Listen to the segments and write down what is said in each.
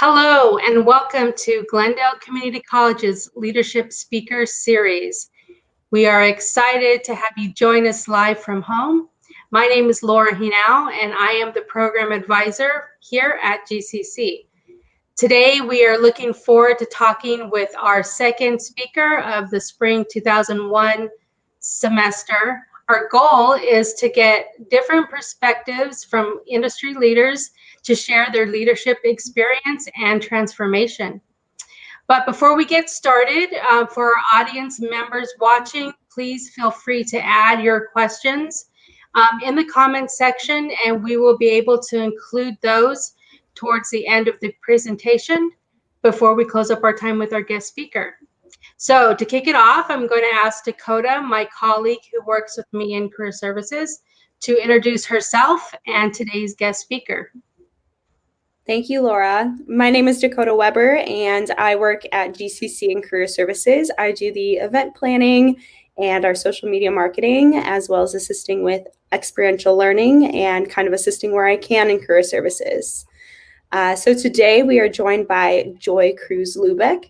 Hello and welcome to Glendale Community College's Leadership Speaker Series. We are excited to have you join us live from home. My name is Laura Hinau and I am the Program Advisor here at GCC. Today we are looking forward to talking with our second speaker of the Spring 2001 semester. Our goal is to get different perspectives from industry leaders to share their leadership experience and transformation. But before we get started, for our audience members watching, please feel free to add your questions in the comments section, and we will be able to include those towards the end of the presentation before we close up our time with our guest speaker. So to kick it off, I'm going to ask Dakota, my colleague who works with me in Career Services, to introduce herself and today's guest speaker. Thank you, Laura. My name is Dakota Weber, and I work at GCC in Career Services. I do the event planning and our social media marketing, as well as assisting with experiential learning and kind of assisting where I can in Career Services. So today we are joined by Joy Cruz Lubeck.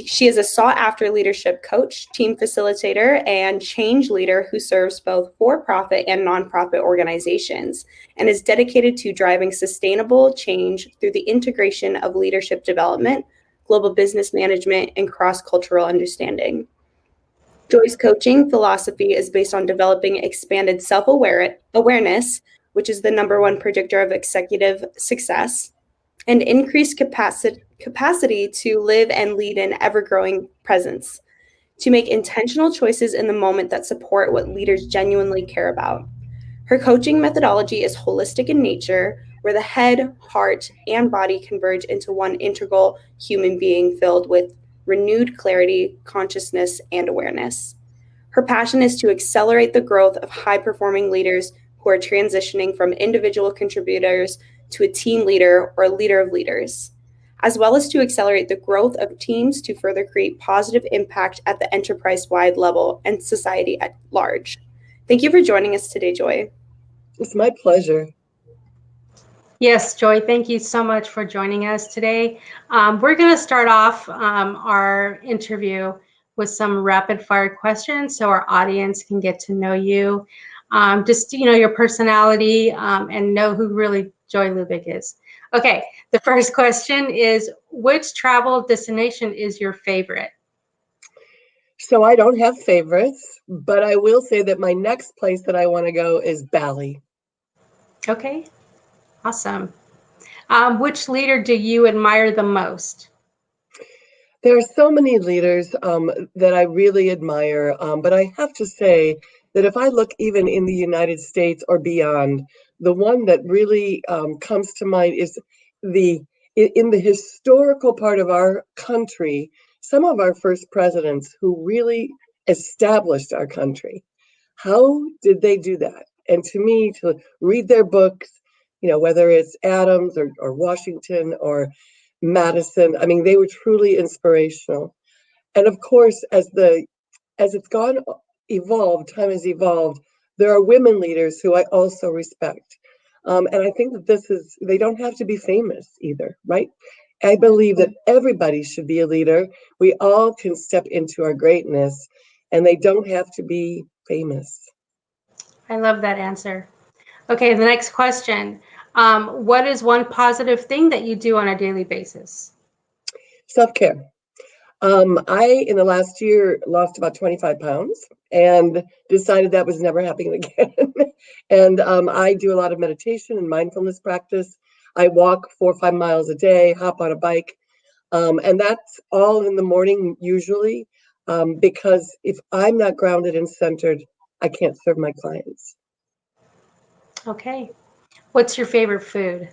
She is a sought-after leadership coach, team facilitator, and change leader who serves both for-profit and nonprofit organizations and is dedicated to driving sustainable change through the integration of leadership development, global business management, and cross-cultural understanding. Joy's coaching philosophy is based on developing expanded self-awareness, which is the #1 predictor of executive success, and increased capacity to live and lead in ever-growing presence, to make intentional choices in the moment that support what leaders genuinely care about. Her coaching methodology is holistic in nature, where the head, heart, and body converge into one integral human being filled with renewed clarity, consciousness, and awareness. Her passion is to accelerate the growth of high-performing leaders who are transitioning from individual contributors to a team leader or leader of leaders, as well as to accelerate the growth of teams to further create positive impact at the enterprise-wide level and society at large. Thank you for joining us today, Joy. It's my pleasure. Yes, Joy, thank you so much for joining us today. We're going to start off our interview with some rapid fire questions so our audience can get to know you, just your personality, and know who really Joy Lubeck is. Okay, the first question is, which travel destination is your favorite? So I don't have favorites, but I will say that my next place that I want to go is Bali. Okay, awesome. Which leader do you admire the most? There are so many leaders that I really admire, but I have to say that if I look even in the United States or beyond, the one that really comes to mind is in the historical part of our country, some of our first presidents who really established our country. How did they do that? And to me, to read their books, whether it's Adams or Washington or Madison, I mean, they were truly inspirational. And of course, as it's evolved, time has evolved, there are women leaders who I also respect. And I think that they don't have to be famous either, right? I believe that everybody should be a leader. We all can step into our greatness, and they don't have to be famous. I love that answer. Okay, the next question. What is one positive thing that you do on a daily basis? Self-care. I, in the last year, lost about 25 pounds and decided that was never happening again. And I do a lot of meditation and mindfulness practice. I walk 4 or 5 miles a day, hop on a bike. And that's all in the morning usually, because if I'm not grounded and centered, I can't serve my clients. Okay. What's your favorite food?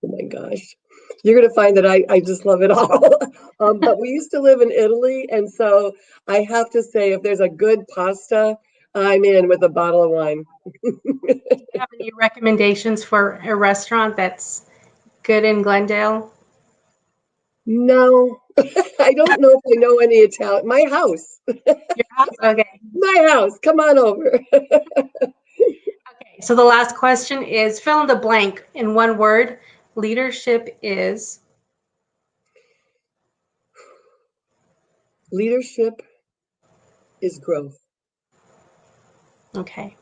Oh my gosh. You're going to find that I just love it all. But we used to live in Italy. And so I have to say, if there's a good pasta, I'm in with a bottle of wine. Do you have any recommendations for a restaurant that's good in Glendale? No, I don't know if I know any Italian. My house. Your house? Okay. My house. Come on over. Okay. So the last question is fill in the blank in one word. leadership is? Leadership is growth. Okay.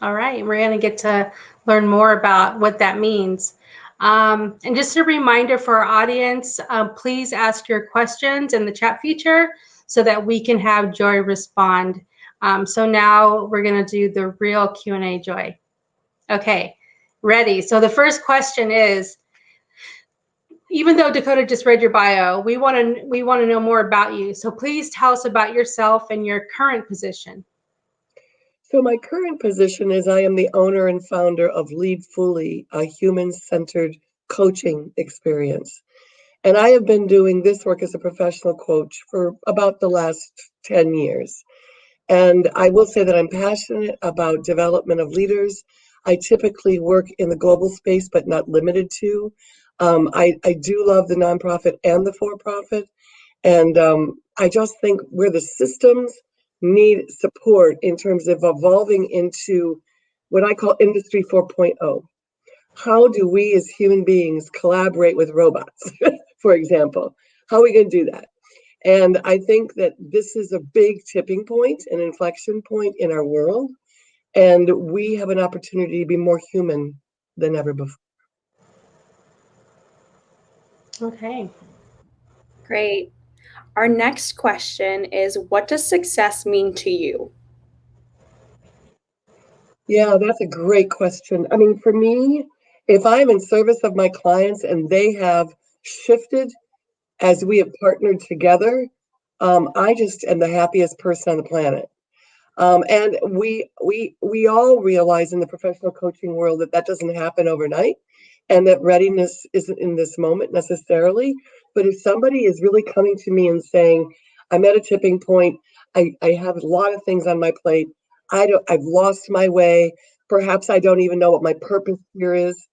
All right. We're going to get to learn more about what that means. And just a reminder for our audience, please ask your questions in the chat feature so that we can have Joy respond. So now we're going to do the real Q&A, Joy. Okay, ready. So the first question is, even though Dakota just read your bio, we want to know more about you. So please tell us about yourself and your current position. So my current position is I am the owner and founder of Lead Fully, a human-centered coaching experience. And I have been doing this work as a professional coach for about the last 10 years. And I will say that I'm passionate about development of leaders. I typically work in the global space, but not limited to. I do love the nonprofit and the for-profit. And I just think where the systems need support in terms of evolving into what I call Industry 4.0. How do we as human beings collaborate with robots, for example? How are we going to do that? And I think that this is a big tipping point, an inflection point in our world. And we have an opportunity to be more human than ever before. Okay. Great. Our next question is, what does success mean to you? Yeah, that's a great question. I mean, for me, if I'm in service of my clients and they have shifted as we have partnered together, I just am the happiest person on the planet. And we all realize in the professional coaching world that that doesn't happen overnight, and that readiness isn't in this moment necessarily. But if somebody is really coming to me and saying, "I'm at a tipping point. I have a lot of things on my plate. I've lost my way. Perhaps I don't even know what my purpose here is."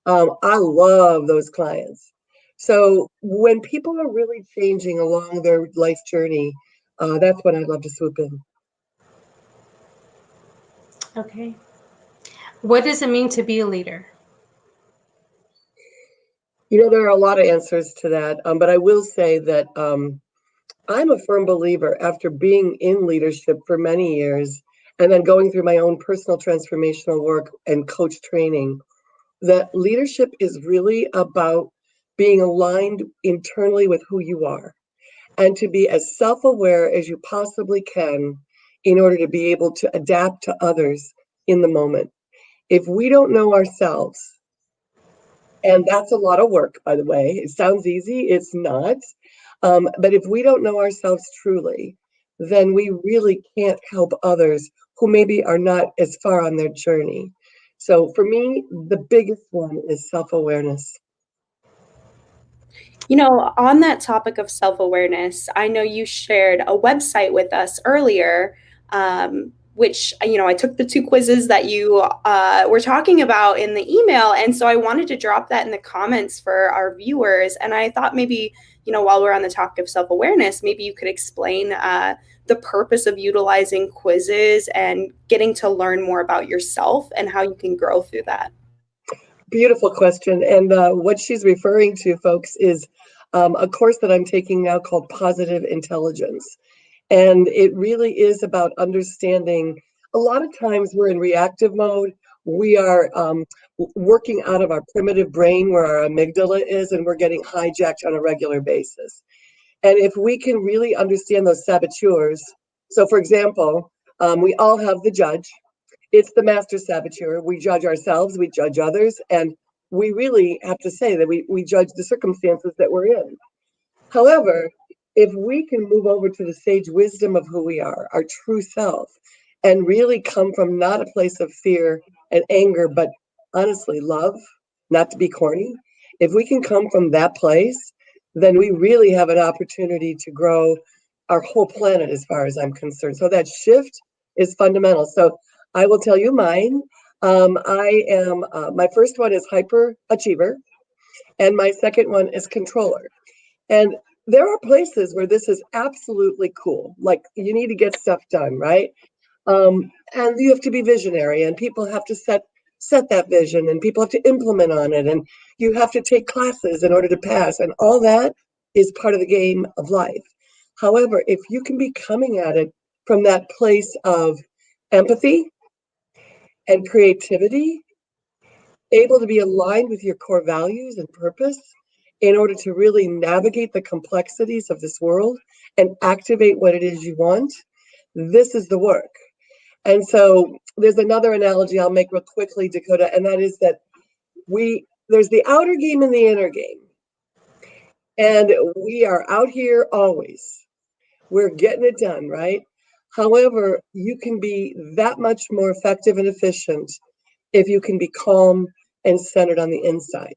I love those clients. So when people are really changing along their life journey, that's when I'd love to swoop in. Okay. What does it mean to be a leader? You know, there are a lot of answers to that, but I will say that I'm a firm believer after being in leadership for many years and then going through my own personal transformational work and coach training, that leadership is really about being aligned internally with who you are and to be as self-aware as you possibly can in order to be able to adapt to others in the moment. If we don't know ourselves, and that's a lot of work, by the way. It sounds easy, it's not. But if we don't know ourselves truly, then we really can't help others who maybe are not as far on their journey. So for me, the biggest one is self-awareness. You know, on that topic of self-awareness, I know you shared a website with us earlier, which, you know, I took the 2 quizzes that you were talking about in the email. And so I wanted to drop that in the comments for our viewers. And I thought maybe, you know, while we're on the topic of self-awareness, maybe you could explain the purpose of utilizing quizzes and getting to learn more about yourself and how you can grow through that. Beautiful question. And what she's referring to, folks, is a course that I'm taking now called Positive Intelligence. And it really is about understanding. A lot of times we're in reactive mode. We are working out of our primitive brain where our amygdala is, and we're getting hijacked on a regular basis. And if we can really understand those saboteurs, so for example, we all have the judge. It's the master saboteur. We judge ourselves, we judge others, and we really have to say that we judge the circumstances that we're in. However, if we can move over to the sage wisdom of who we are, our true self, and really come from not a place of fear and anger, but honestly, love, not to be corny, if we can come from that place, then we really have an opportunity to grow our whole planet as far as I'm concerned. So that shift is fundamental. So I will tell you mine. My first one is hyper achiever, and my second one is controller. And there are places where this is absolutely cool. Like you need to get stuff done, right? And you have to be visionary, and people have to set set that vision, and people have to implement on it, and you have to take classes in order to pass, and all that is part of the game of life. However, if you can be coming at it from that place of empathy and creativity, able to be aligned with your core values and purpose in order to really navigate the complexities of this world and activate what it is you want, this is the work. And so there's another analogy I'll make real quickly, Dakota, and that is that there's the outer game and the inner game. And we are out here always. We're getting it done, right? However, you can be that much more effective and efficient if you can be calm and centered on the inside.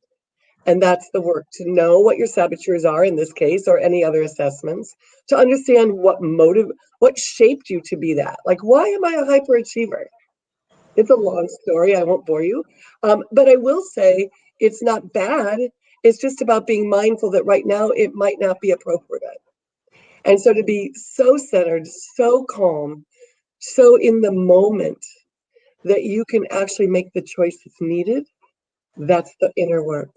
And that's the work, to know what your saboteurs are in this case, or any other assessments, to understand what shaped you to be that. Like, why am I a hyperachiever? It's a long story. I won't bore you. But I will say it's not bad. It's just about being mindful that right now it might not be appropriate. And so to be so centered, so calm, so in the moment that you can actually make the choice that's needed, that's the inner work.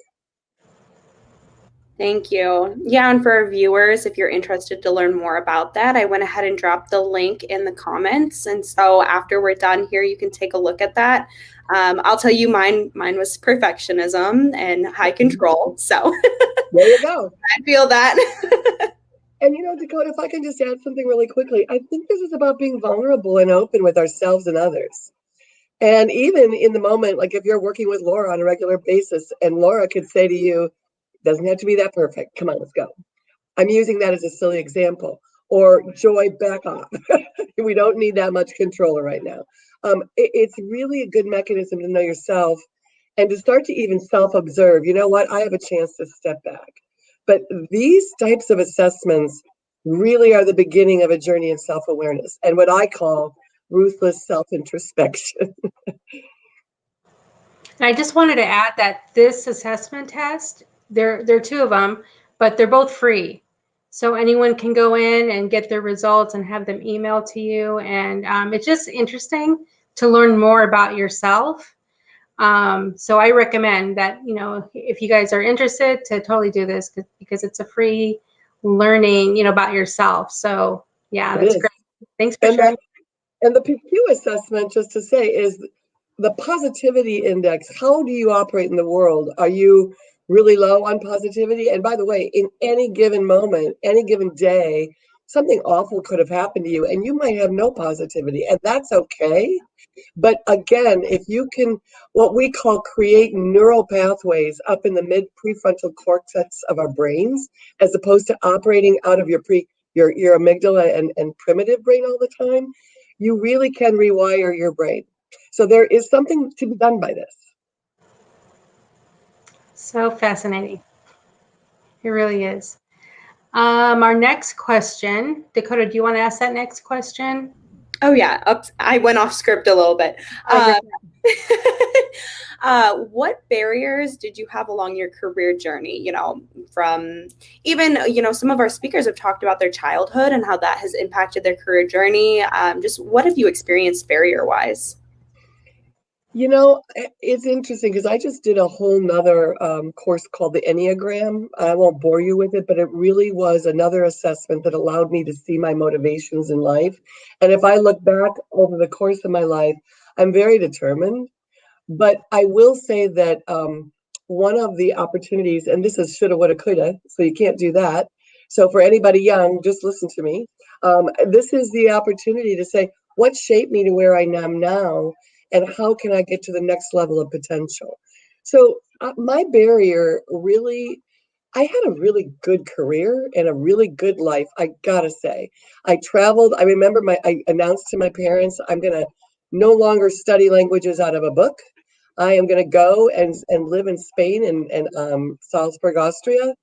Thank you. Yeah, and for our viewers, if you're interested to learn more about that, I went ahead and dropped the link in the comments. And so after we're done here, you can take a look at that. I'll tell you, mine was perfectionism and high control. So there you go. I feel that. And Dakota, if I can just add something really quickly, I think this is about being vulnerable and open with ourselves and others. And even in the moment, like if you're working with Laura on a regular basis and Laura could say to you, doesn't have to be that perfect. Come on, let's go. I'm using that as a silly example. Or Joy, back off. We don't need that much controller right now. It's really a good mechanism to know yourself and to start to even self-observe. You know what? I have a chance to step back. But these types of assessments really are the beginning of a journey in self-awareness and what I call ruthless self-introspection. I just wanted to add that this assessment test, there are two of them, but they're both free. So anyone can go in and get their results and have them emailed to you. And it's just interesting to learn more about yourself. So I recommend that, if you guys are interested, to totally do this because it's a free learning, about yourself. So yeah, that's great. Thanks for sharing. And the PQ assessment, just to say, is the positivity index. How do you operate in the world? Are you really low on positivity? And by the way, in any given moment, any given day, something awful could have happened to you and you might have no positivity, and that's okay. But again, if you can, what we call create neural pathways up in the mid prefrontal cortex of our brains, as opposed to operating out of your amygdala and primitive brain all the time, you really can rewire your brain. So there is something to be done by this. So fascinating. It really is. Our next question, Dakota, do you want to ask that next question? Oh yeah, I went off script a little bit. What barriers did you have along your career journey? From even, some of our speakers have talked about their childhood and how that has impacted their career journey. Just what have you experienced barrier-wise? It's interesting because I just did a whole nother course called the Enneagram. I won't bore you with it, but it really was another assessment that allowed me to see my motivations in life. And if I look back over the course of my life, I'm very determined. But I will say that one of the opportunities, and this is shoulda, woulda, coulda, so you can't do that. So for anybody young, just listen to me. This is the opportunity to say, what shaped me to where I am now? And how can I get to the next level of potential? So my barrier really, I had a really good career and a really good life, I gotta say. I traveled. I remember I announced to my parents, I'm gonna no longer study languages out of a book. I am gonna go and live in Spain and Salzburg, Austria.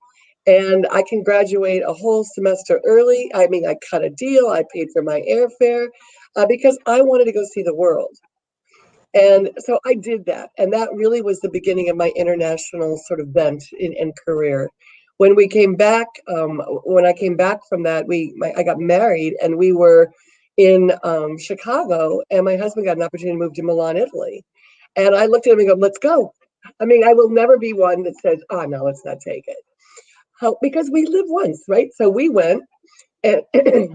And I can graduate a whole semester early. I mean, I cut a deal. I paid for my airfare because I wanted to go see the world. And so I did that. And that really was the beginning of my international sort of bent in career. When we came back, when I came back from that, I got married and we were in Chicago, and my husband got an opportunity to move to Milan, Italy. And I looked at him and go, let's go. I mean, I will never be one that says, oh, no, let's not take it. How, because we live once, right? So we went and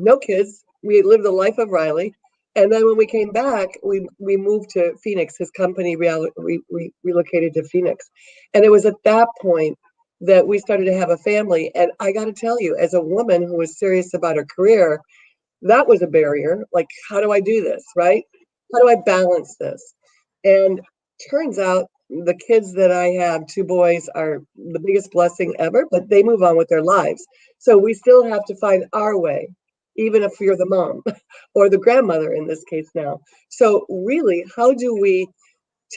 no kids. We lived the life of Riley. And then when we came back, we moved to Phoenix. His company relocated to Phoenix. And it was at that point that we started to have a family. And I got to tell you, as a woman who was serious about her career, that was a barrier. Like, how do I do this, right? How do I balance this? And turns out the kids that I have, 2 boys, are the biggest blessing ever, but they move on with their lives. So we still have to find our way, even if you're the mom or the grandmother in this case now. So really, how do we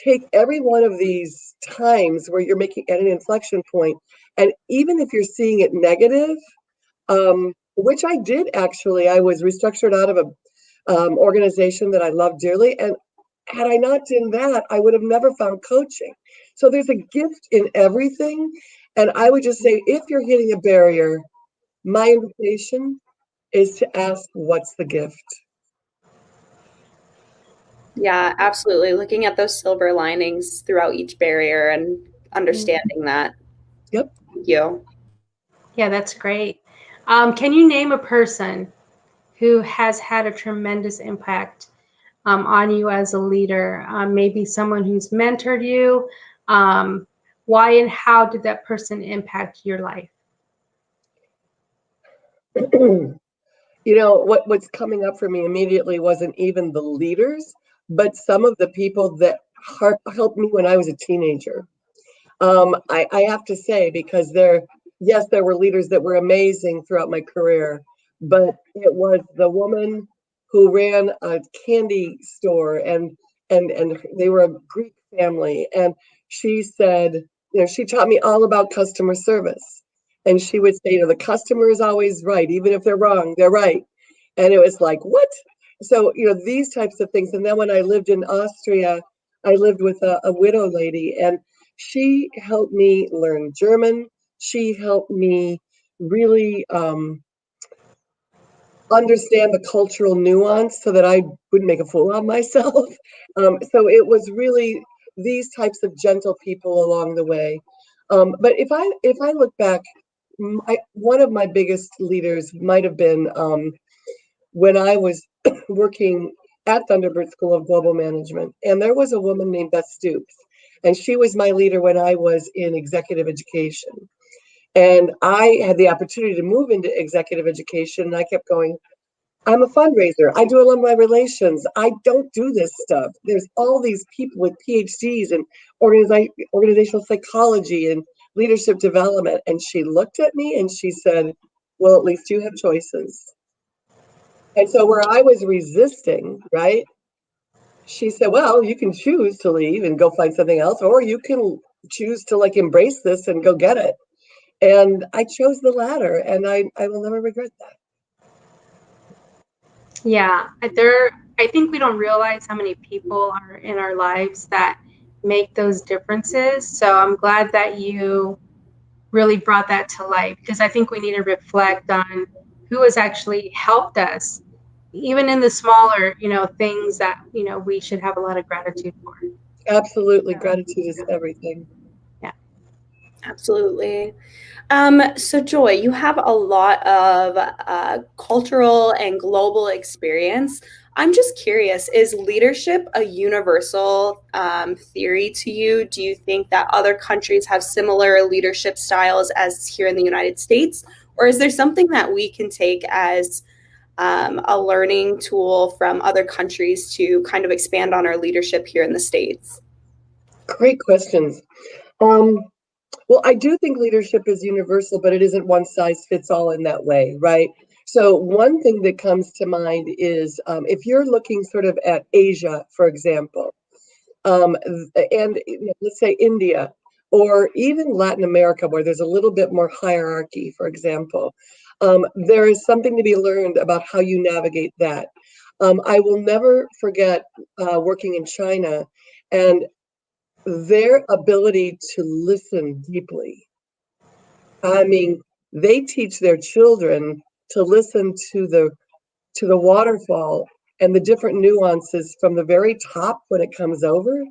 take every one of these times where you're making at an inflection point, and even if you're seeing it negative, which I did actually, I was restructured out of a organization that I love dearly, and had I not done that, I would have never found coaching. So there's a gift in everything, and I would just say, if you're hitting a barrier, my invitation is to ask, what's the gift? Yeah, absolutely. Looking at those silver linings throughout each barrier and understanding that. Yep. Thank you. Yeah, that's great. Can you name a person who has had a tremendous impact on you as a leader? Maybe someone who's mentored you. Why and how did that person impact your life? You know, what's coming up for me immediately wasn't even the leaders, but some of the people that helped me when I was a teenager. I have to say, because yes, there were leaders that were amazing throughout my career, but it was the woman who ran a candy store, and they were a Greek family, and she said, she taught me all about customer service. And she would say, the customer is always right, even if they're wrong, they're right. And it was like, what? So, these types of things. And then when I lived in Austria, I lived with a widow lady, and she helped me learn German. She helped me really understand the cultural nuance so that I wouldn't make a fool of myself. So it was really these types of gentle people along the way. But if I look back, one of my biggest leaders might have been when I was working at Thunderbird School of Global Management, and there was a woman named Beth Stoops, and she was my leader when I was in executive education. And I had the opportunity to move into executive education, and I kept going, I'm a fundraiser. I do alumni relations. I don't do this stuff. There's all these people with PhDs in organizational psychology and leadership development. And she looked at me and she said, well, at least you have choices. And so where I was resisting, right, she said, well, you can choose to leave and go find something else, or you can choose to embrace this and go get it. And I chose the latter, and I will never regret that. Yeah, I think we don't realize how many people are in our lives that make those differences. So I'm glad that you really brought that to life, because I think we need to reflect on who has actually helped us, even in the smaller, things that, we should have a lot of gratitude for. Absolutely. Gratitude is everything. Yeah. Absolutely. So Joy, you have a lot of cultural and global experience. I'm just curious, is leadership a universal theory to you? Do you think that other countries have similar leadership styles as here in the United States? Or is there something that we can take as a learning tool from other countries to kind of expand on our leadership here in the States? Great questions. Well, I do think leadership is universal, but it isn't one size fits all in that way, right? So one thing that comes to mind is if you're looking sort of at Asia, for example, and let's say India, or even Latin America, where there's a little bit more hierarchy, for example, there is something to be learned about how you navigate that. I will never forget working in China and their ability to listen deeply. I mean, they teach their children to listen to the waterfall and the different nuances from the very top when it comes over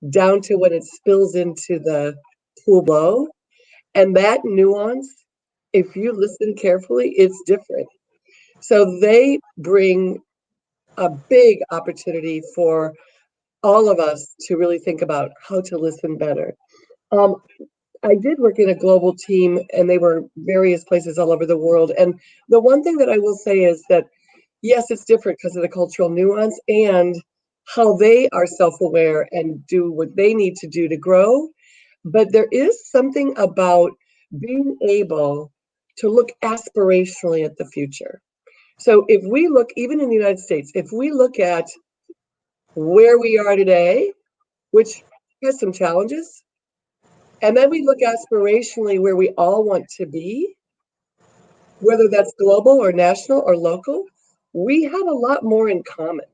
down to when it spills into the pool below. And that nuance, if you listen carefully, it's different. So they bring a big opportunity for all of us to really think about how to listen better. I did work in a global team, and they were various places all over the world. And the one thing that I will say is that, yes, it's different because of the cultural nuance and how they are self-aware and do what they need to do to grow. But there is something about being able to look aspirationally at the future. So if we look, even in the United States, if we look at where we are today, which has some challenges, and then we look aspirationally where we all want to be, whether that's global or national or local, we have a lot more in common.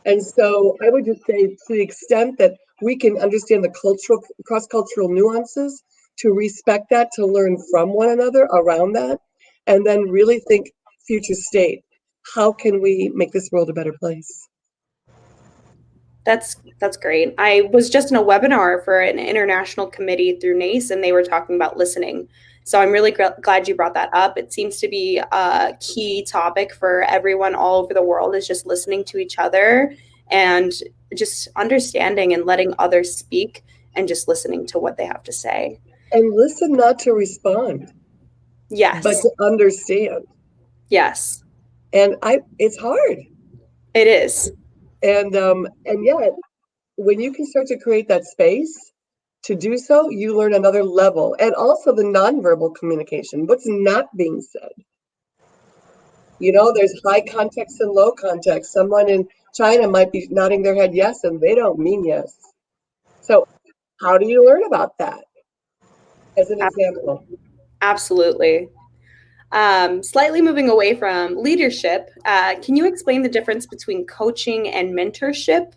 And so I would just say, to the extent that we can understand the cultural, cross-cultural nuances, to respect that, to learn from one another around that, and then really think future state. How can we make this world a better place? That's great. I was just in a webinar for an international committee through NACE, and they were talking about listening. So I'm really glad you brought that up. It seems to be a key topic for everyone all over the world, is just listening to each other and just understanding and letting others speak and just listening to what they have to say. And listen, not to respond, Yes. but to understand. Yes. And it's hard. It is. And yet, when you can start to create that space to do so, you learn another level. And also the nonverbal communication, what's not being said. You know, there's high context and low context. Someone in China might be nodding their head yes, and they don't mean yes. So how do you learn about that? As an example. Absolutely. Slightly moving away from leadership, can you explain the difference between coaching and mentorship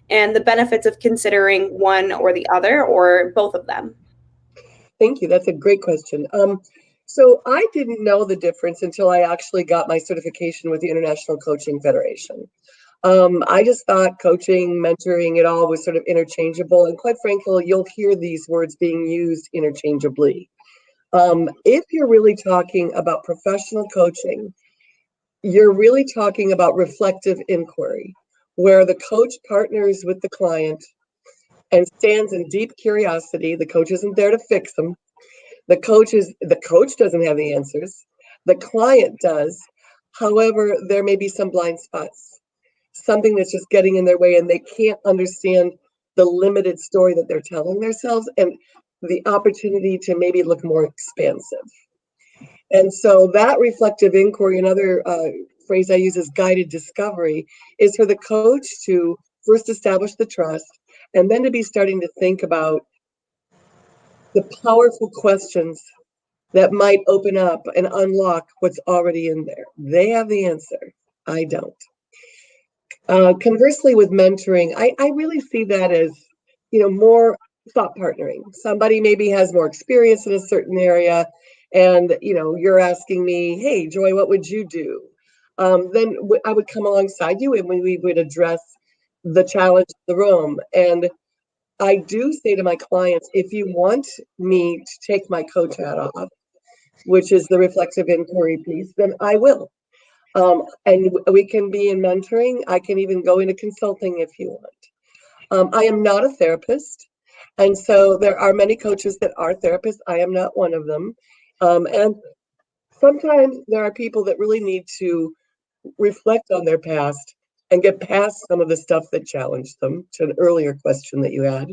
and the benefits of considering one or the other or both of them? Thank you. That's a great question. So I didn't know the difference until I actually got my certification with the International Coaching Federation. I just thought coaching, mentoring, it all was sort of interchangeable. And quite frankly, you'll hear these words being used interchangeably. If you're really talking about professional coaching, you're really talking about reflective inquiry, where the coach partners with the client and stands in deep curiosity. The coach isn't there to fix them. The coach doesn't have the answers. The client does. However, there may be some blind spots, something that's just getting in their way, and they can't understand the limited story that they're telling themselves and the opportunity to maybe look more expansive. And so that reflective inquiry, another phrase I use is guided discovery, is for the coach to first establish the trust and then to be starting to think about the powerful questions that might open up and unlock what's already in there. They have the answer. I don't. Conversely, with mentoring, I really see that as, more thought partnering. Somebody maybe has more experience in a certain area, and you're asking me, "Hey, Joy, what would you do?" Then I would come alongside you, and we would address the challenge of the room. And I do say to my clients, if you want me to take my coach hat off, which is the reflective inquiry piece, then I will. And we can be in mentoring. I can even go into consulting if you want. I am not a therapist. And so there are many coaches that are therapists. I am not one of them. And sometimes there are people that really need to reflect on their past and get past some of the stuff that challenged them, to an earlier question that you had,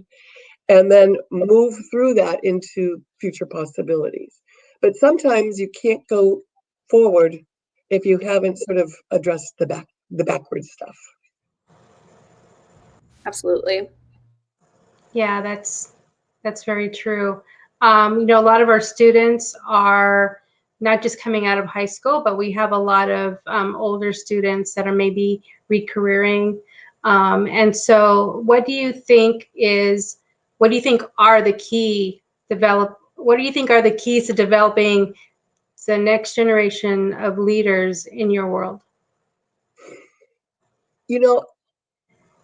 and then move through that into future possibilities. But sometimes you can't go forward if you haven't sort of addressed the backward stuff. Absolutely. Yeah, that's very true. A lot of our students are not just coming out of high school, but we have a lot of older students that are maybe recareering. And so what do you think are the keys to developing the next generation of leaders in your world?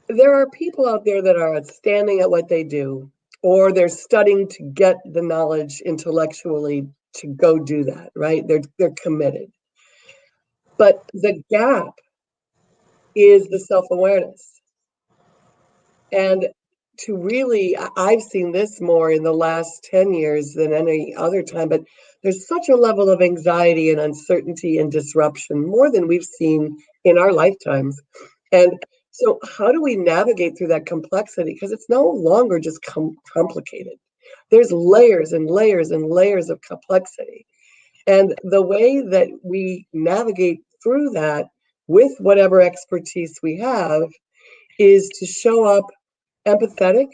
there are people out there that are outstanding at what they do, or they're studying to get the knowledge intellectually to go do that, right? They're committed. But the gap is the self-awareness. And to really, I've seen this more in the last 10 years than any other time, but there's such a level of anxiety and uncertainty and disruption, more than we've seen in our lifetimes. And so how do we navigate through that complexity? Because it's no longer just complicated. There's layers and layers and layers of complexity. And the way that we navigate through that with whatever expertise we have is to show up empathetic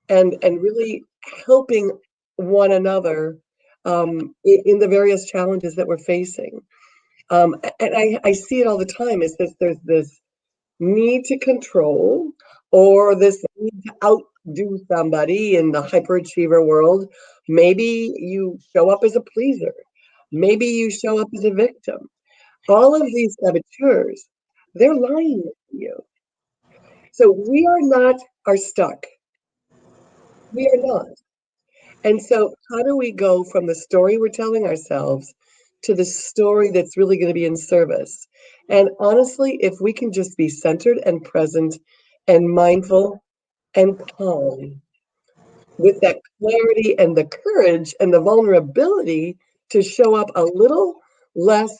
and really helping one another in the various challenges that we're facing. And I see it all the time, is this, there's this need to control, or this need to outdo somebody in the hyperachiever world. Maybe you show up as a pleaser. Maybe you show up as a victim. All of these saboteurs, they're lying to you. So we are stuck. We are not. And so how do we go from the story we're telling ourselves to the story that's really going to be in service? And honestly, if we can just be centered and present and mindful and calm, with that clarity and the courage and the vulnerability to show up a little less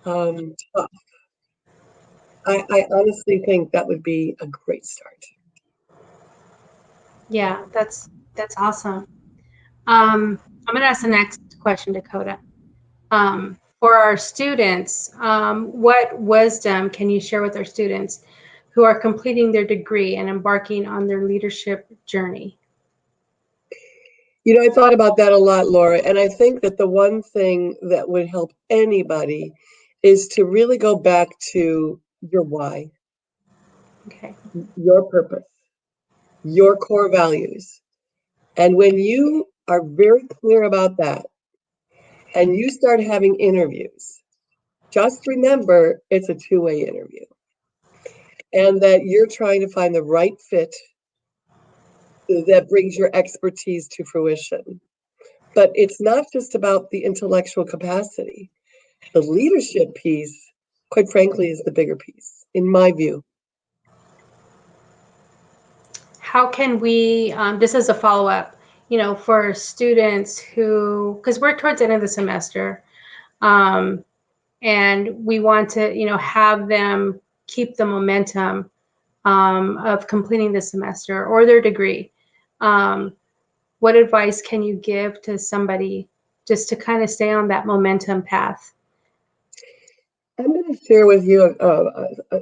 tough, I honestly think that would be a great start. Yeah, that's awesome. I'm going to ask the next question, Dakota. For our students, what wisdom can you share with our students who are completing their degree and embarking on their leadership journey? You know, I thought about that a lot, Laura, and I think that the one thing that would help anybody is to really go back to your why, Okay. your purpose, your core values. And when you are very clear about that and you start having interviews, just remember it's a two-way interview, and that you're trying to find the right fit that brings your expertise to fruition. But it's not just about the intellectual capacity. The leadership piece, quite frankly, is the bigger piece, in my view. How can we, just as a follow-up, for students who, because we're towards the end of the semester, and we want to, have them keep the momentum of completing the semester or their degree. What advice can you give to somebody just to kind of stay on that momentum path? I'm going to share with you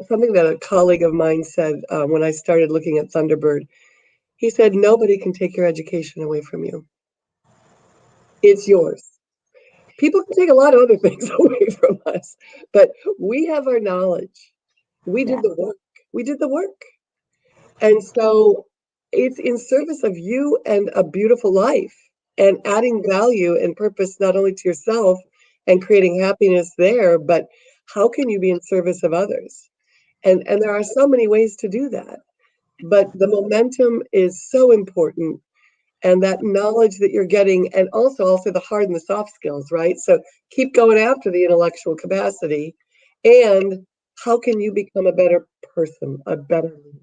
something that a colleague of mine said when I started looking at Thunderbird. He said, nobody can take your education away from you. It's yours. People can take a lot of other things away from us, but we have our knowledge. We did the work. We did the work. And so it's in service of you and a beautiful life, and adding value and purpose not only to yourself and creating happiness there, but how can you be in service of others? And there are so many ways to do that. But the momentum is so important, and that knowledge that you're getting, and also the hard and the soft skills, right? So keep going after the intellectual capacity, and how can you become a better person, a better leader?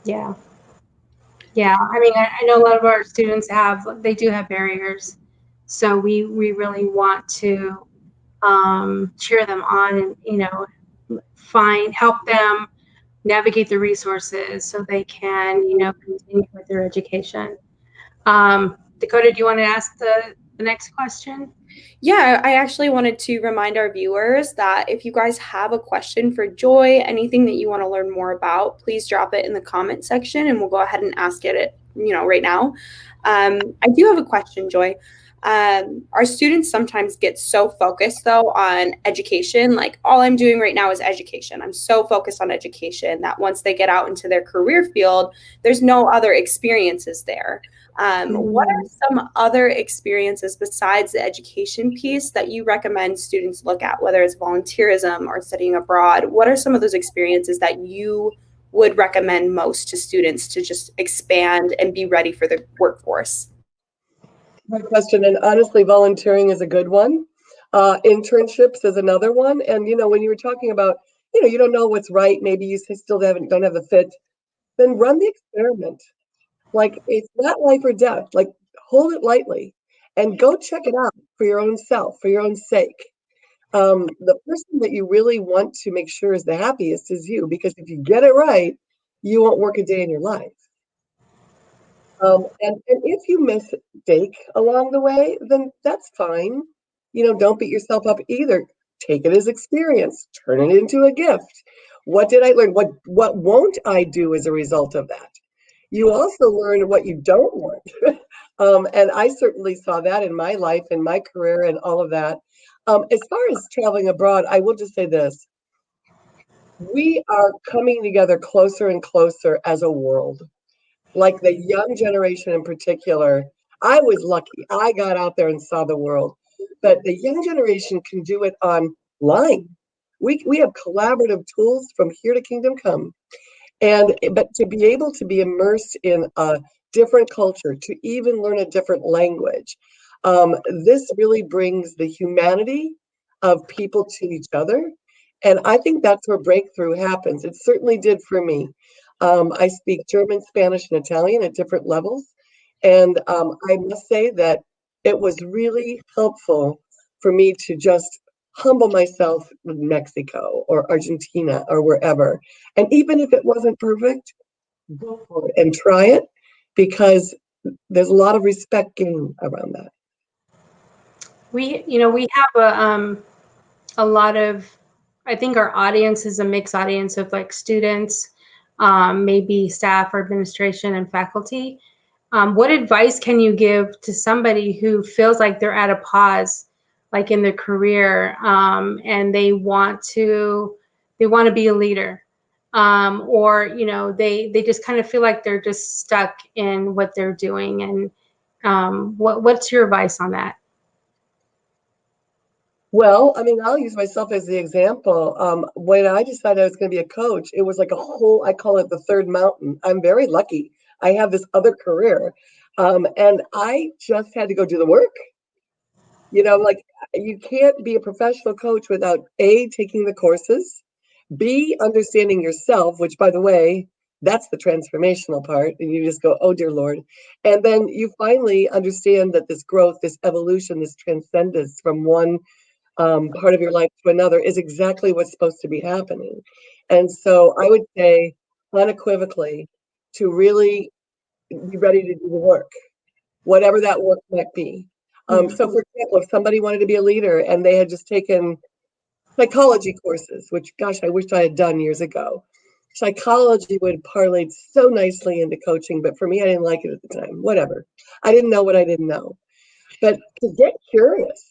Yeah. Yeah. I mean, I know a lot of our students they do have barriers. So we really want to cheer them on and, help them navigate the resources so they can, continue with their education. Dakota, do you want to ask the next question? Yeah, I actually wanted to remind our viewers that if you guys have a question for Joy, anything that you want to learn more about, please drop it in the comment section and we'll go ahead and ask it, right now. I do have a question, Joy. Our students sometimes get so focused, though, on education. Like, all I'm doing right now is education. I'm so focused on education that once they get out into their career field, there's no other experiences there. What are some other experiences besides the education piece that you recommend students look at, whether it's volunteerism or studying abroad? What are some of those experiences that you would recommend most to students to just expand and be ready for the workforce? Great question. And honestly, volunteering is a good one. Internships is another one. And, when you were talking about, you don't know what's right, maybe you still don't have the fit, then run the experiment. Like, it's not life or death. Like, hold it lightly and go check it out for your own self, for your own sake. The person that you really want to make sure is the happiest is you, because if you get it right, you won't work a day in your life. And if you mistake along the way, then that's fine. Don't beat yourself up either. Take it as experience, turn it into a gift. What did I learn? What won't I do as a result of that? You also learn what you don't want. And I certainly saw that in my life, in my career, and all of that. As far as traveling abroad, I will just say this. We are coming together closer and closer as a world. Like the young generation in particular, I was lucky. I got out there and saw the world. But the young generation can do it online. We have collaborative tools from here to kingdom come. But to be able to be immersed in a different culture, to even learn a different language, this really brings the humanity of people to each other. And I think that's where breakthrough happens. It certainly did for me. I speak German, Spanish, and Italian at different levels. And I must say that it was really helpful for me to just humble myself in Mexico or Argentina or wherever. And even if it wasn't perfect, go for it and try it, because there's a lot of respect gained around that. We have a lot of, I think our audience is a mixed audience of like students, maybe staff or administration and faculty. What advice can you give to somebody who feels like they're at a pause, like in their career, and they want to be a leader, or they just kind of feel like they're just stuck in what they're doing, and what's your advice on that? Well, I mean, I'll use myself as the example. When I decided I was going to be a coach, it was like I call it the third mountain. I'm very lucky. I have this other career. And I just had to go do the work. Like, you can't be a professional coach without A, taking the courses, B, understanding yourself, which, by the way, that's the transformational part. And you just go, oh, dear Lord. And then you finally understand that this growth, this evolution, this transcendence from one part of your life to another is exactly what's supposed to be happening. And so I would say unequivocally to really be ready to do the work, whatever that work might be. So for example, if somebody wanted to be a leader and they had just taken psychology courses, which, gosh, I wish I had done years ago. Psychology would have parlayed so nicely into coaching, but for me, I didn't like it at the time. Whatever. I didn't know what I didn't know. But to get curious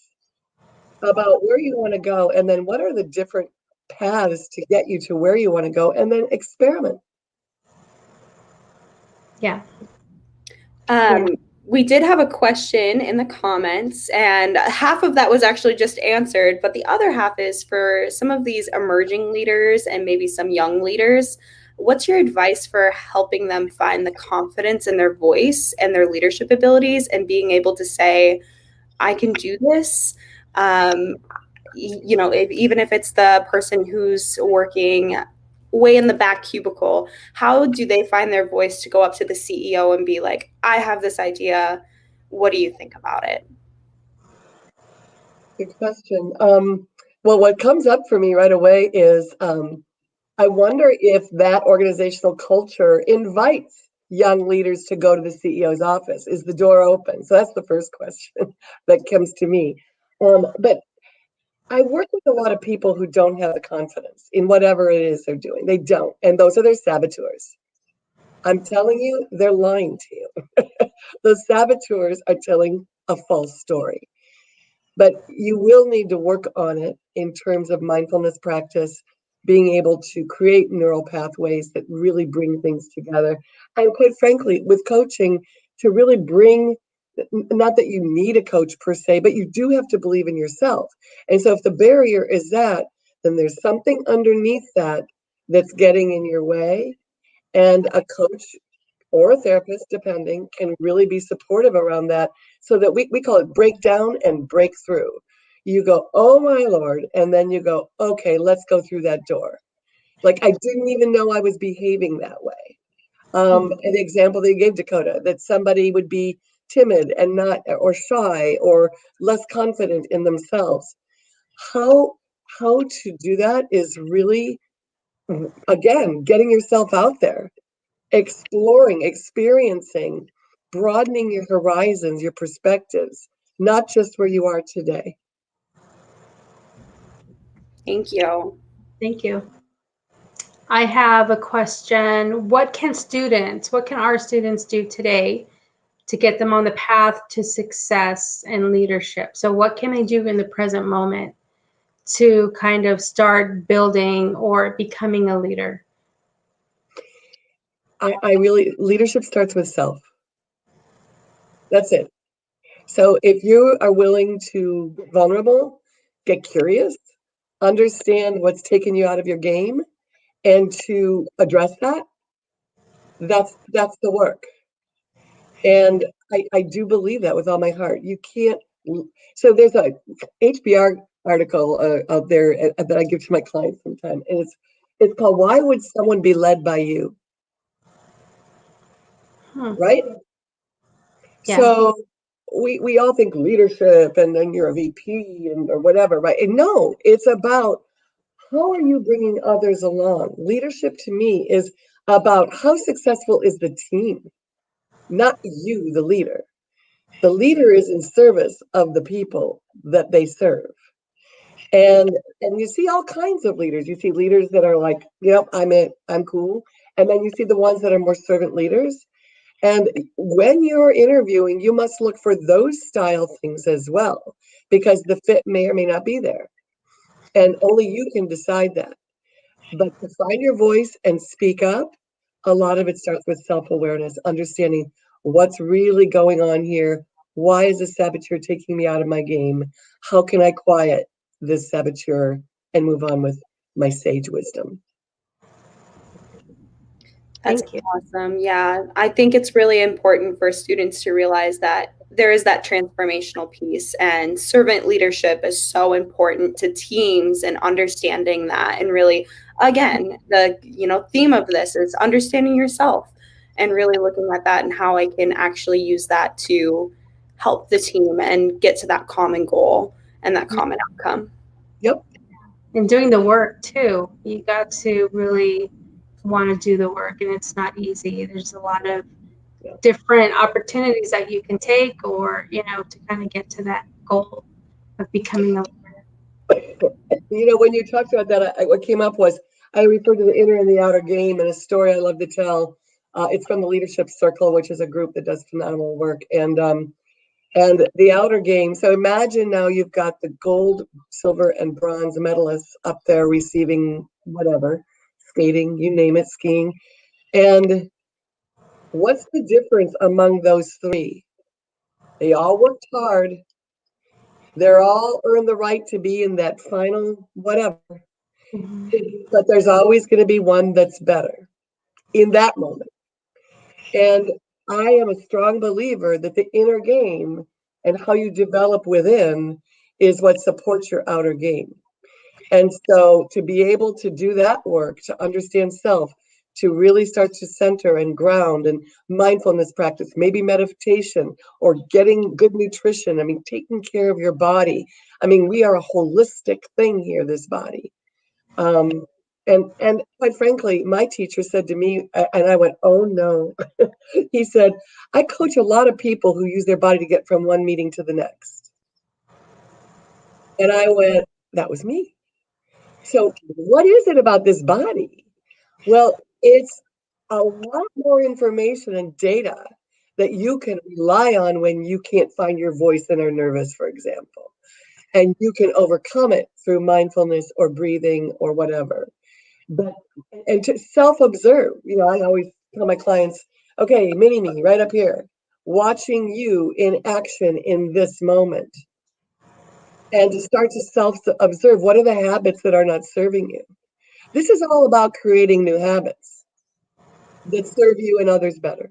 about where you want to go, and then what are the different paths to get you to where you want to go, and then experiment. Yeah. We did have a question in the comments, and half of that was actually just answered, but the other half is for some of these emerging leaders and maybe some young leaders. What's your advice for helping them find the confidence in their voice and their leadership abilities and being able to say, I can do this? Even if it's the person who's working way in the back cubicle, how do they find their voice to go up to the CEO and be like, I have this idea. What do you think about it? Good question. Well, what comes up for me right away is I wonder if that organizational culture invites young leaders to go to the CEO's office. Is the door open? So that's the first question that comes to me. But I work with a lot of people who don't have the confidence in whatever it is they're doing. They don't. And those are their saboteurs. I'm telling you, they're lying to you. Those saboteurs are telling a false story. But you will need to work on it in terms of mindfulness practice, being able to create neural pathways that really bring things together. And quite frankly, with coaching, to really bring, not that you need a coach per se, but you do have to believe in yourself. And so if the barrier is that, then there's something underneath that that's getting in your way. And a coach or a therapist, depending, can really be supportive around that, so that we call it break down and break through. You go, oh my Lord, and then you go, okay, let's go through that door. Like, I didn't even know I was behaving that way. An example that you gave, Dakota, that somebody would be timid and not, or shy, or less confident in themselves. How to do that is really, again, getting yourself out there, exploring, experiencing, broadening your horizons, your perspectives, not just where you are today. Thank you. Thank you. I have a question. What can our students do today to get them on the path to success and leadership? So what can they do in the present moment to kind of start building or becoming a leader? Leadership starts with self. That's it. So if you are willing to get vulnerable, get curious, understand what's taking you out of your game, and to address that, that's the work. And I do believe that with all my heart. You can't. So there's a HBR article out there that I give to my clients sometimes, and it's called "Why Would Someone Be Led by You?" Right? Yeah. So we all think leadership, and then you're a VP or whatever, right? And no, it's about how are you bringing others along. Leadership to me is about how successful is the team, not you, the leader. The leader is in service of the people that they serve. And you see all kinds of leaders. You see leaders that are like, yep, I'm it, I'm cool. And then you see the ones that are more servant leaders. And when you're interviewing, you must look for those style things as well, because the fit may or may not be there. And only you can decide that. But to find your voice and speak up, a lot of it starts with self-awareness, understanding what's really going on here. Why is the saboteur taking me out of my game? How can I quiet this saboteur and move on with my sage wisdom? That's Thank you. awesome. Yeah, I think it's really important for students to realize that there is that transformational piece, and servant leadership is so important to teams, and understanding that. And really, again, the theme of this is understanding yourself, and really looking at that and how I can actually use that to help the team and get to that common goal and that common outcome. Yep. And doing the work too. You got to really want to do the work, and it's not easy. There's a lot of different opportunities that you can take, or to kind of get to that goal of becoming a leader. When you talked about that, what came up was I referred to the inner and the outer game, and a story I love to tell. It's from the Leadership Circle, which is a group that does phenomenal work, and the outer game. So imagine now you've got the gold, silver, and bronze medalists up there receiving whatever, skating, you name it, skiing. And what's the difference among those three? They all worked hard. They're all earned the right to be in that final whatever. But there's always going to be one that's better in that moment. And I am a strong believer that the inner game and how you develop within is what supports your outer game. And so to be able to do that work, to understand self, to really start to center and ground, and mindfulness practice, maybe meditation, or getting good nutrition. I mean, taking care of your body. I mean, we are a holistic thing here, this body. And quite frankly, my teacher said to me, and I went, oh no. He said, I coach a lot of people who use their body to get from one meeting to the next. And I went, that was me. So what is it about this body? Well, it's a lot more information and data that you can rely on when you can't find your voice and are nervous, for example. And you can overcome it through mindfulness or breathing or whatever. But, and to self-observe, I always tell my clients, okay, mini me right up here, watching you in action in this moment. And to start to self-observe, what are the habits that are not serving you? This is all about creating new habits that serve you and others better.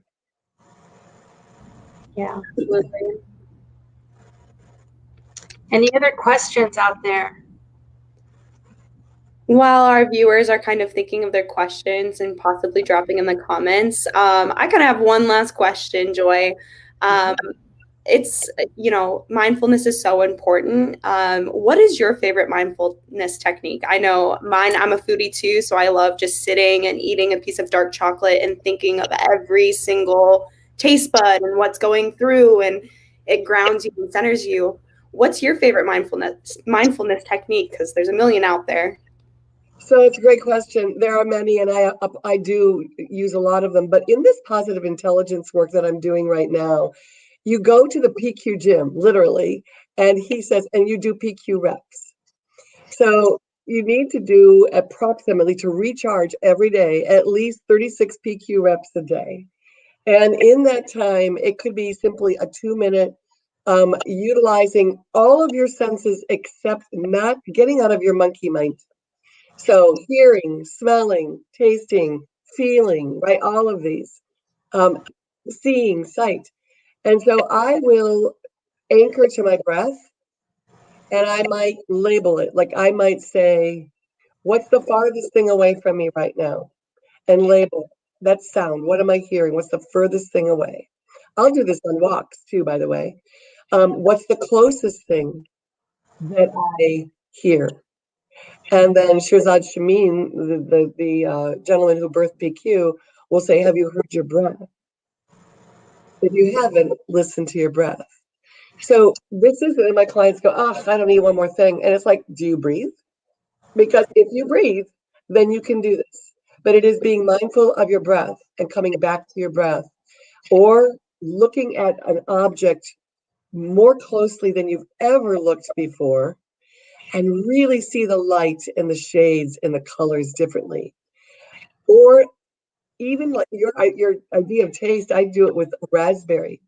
Yeah, absolutely. Any other questions out there? While our viewers are kind of thinking of their questions and possibly dropping in the comments, I kind of have one last question, Joy. It's, mindfulness is so important. What is your favorite mindfulness technique? I know mine, I'm a foodie too, so I love just sitting and eating a piece of dark chocolate and thinking of every single taste bud and what's going through, and it grounds you and centers you. What's your favorite mindfulness technique? Because there's a million out there. So it's a great question. There are many, and I do use a lot of them. But in this positive intelligence work that I'm doing right now, you go to the PQ gym, literally, and he says, and you do PQ reps. So you need to do approximately, to recharge every day, at least 36 PQ reps a day. And in that time, it could be simply a 2-minute utilizing all of your senses except not getting out of your monkey mind. So hearing, smelling, tasting, feeling, right? All of these, seeing, sight. And so I will anchor to my breath, and I might label it. Like I might say, what's the farthest thing away from me right now? And label that sound. What am I hearing? What's the furthest thing away? I'll do this on walks too, by the way. What's the closest thing that I hear? And then Shirzad Shamin, the gentleman who birthed PQ, will say, have you heard your breath? If you haven't, listen to your breath. So this is, and my clients go, oh, I don't need one more thing. And it's like, do you breathe? Because if you breathe, then you can do this. But it is being mindful of your breath and coming back to your breath, or looking at an object more closely than you've ever looked before, and really see the light and the shades and the colors differently. Or even like your idea of taste, I do it with raspberry.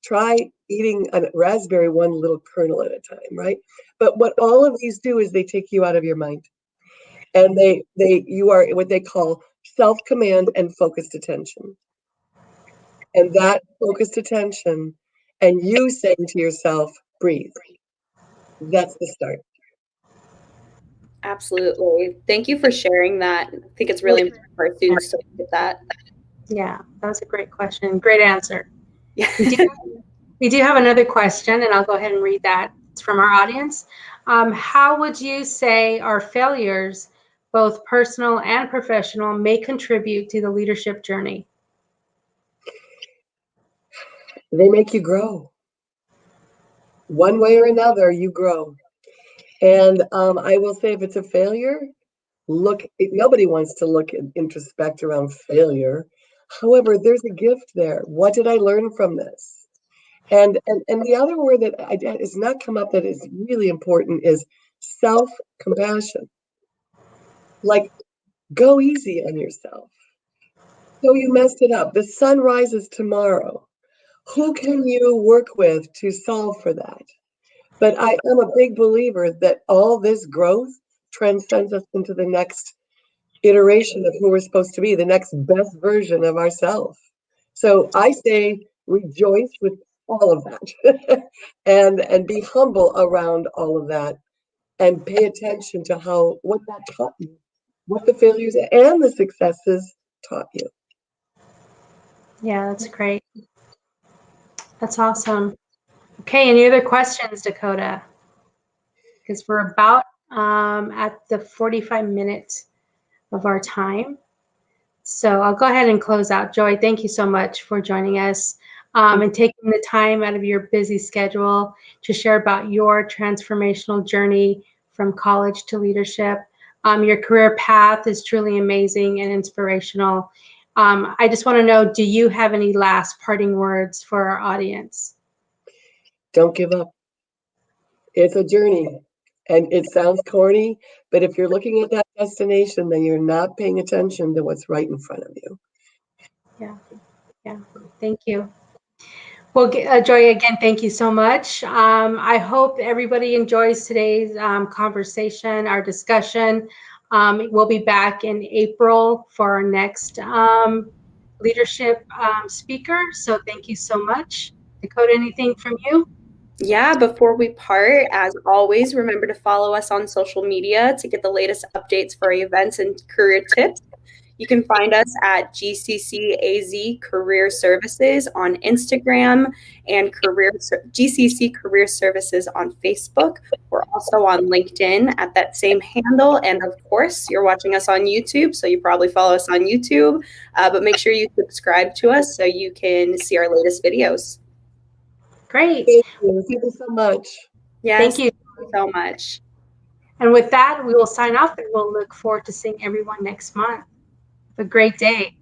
Try eating a raspberry one little kernel at a time, right? But what all of these do is they take you out of your mind. And you are what they call self-command and focused attention. And that focused attention and you saying to yourself, breathe. That's the start. Absolutely. Thank you for sharing that. I think it's really important for our students to get that. Yeah, that was a great question. Great answer. Yeah. We do have another question, and I'll go ahead and read that. It's from our audience. How would you say our failures, both personal and professional, may contribute to the leadership journey? They make you grow. One way or another, you grow. And I will say, if it's a failure, nobody wants to look and introspect around failure. However, there's a gift there. What did I learn from this? And the other word that has not come up that is really important is self-compassion. Like, go easy on yourself. So you messed it up. The sun rises tomorrow. Who can you work with to solve for that? But I am a big believer that all this growth transcends us into the next iteration of who we're supposed to be, the next best version of ourselves. So I say rejoice with all of that and be humble around all of that, and pay attention to what that taught you, what the failures and the successes taught you. Yeah, that's great. That's awesome. Okay, any other questions, Dakota? Because we're about at the 45 minutes of our time. So I'll go ahead and close out. Joy, thank you so much for joining us and taking the time out of your busy schedule to share about your transformational journey from college to leadership. Your career path is truly amazing and inspirational. I just want to know, do you have any last parting words for our audience? Don't give up. It's a journey, and it sounds corny, but if you're looking at that destination, then you're not paying attention to what's right in front of you. Yeah, thank you. Well, Joy, again, thank you so much. I hope everybody enjoys today's conversation, our discussion. We'll be back in April for our next leadership speaker. So thank you so much. Dakota, anything from you? Yeah, before we part, as always, remember to follow us on social media to get the latest updates for our events and career tips. You can find us at GCC AZ Career Services on Instagram and GCC Career Services on Facebook. We're also on LinkedIn at that same handle. And of course, you're watching us on YouTube, so you probably follow us on YouTube. But make sure you subscribe to us so you can see our latest videos. Great. Thank you so much. Yes, Thank you so much. And with that, we will sign off, and we'll look forward to seeing everyone next month. Have a great day.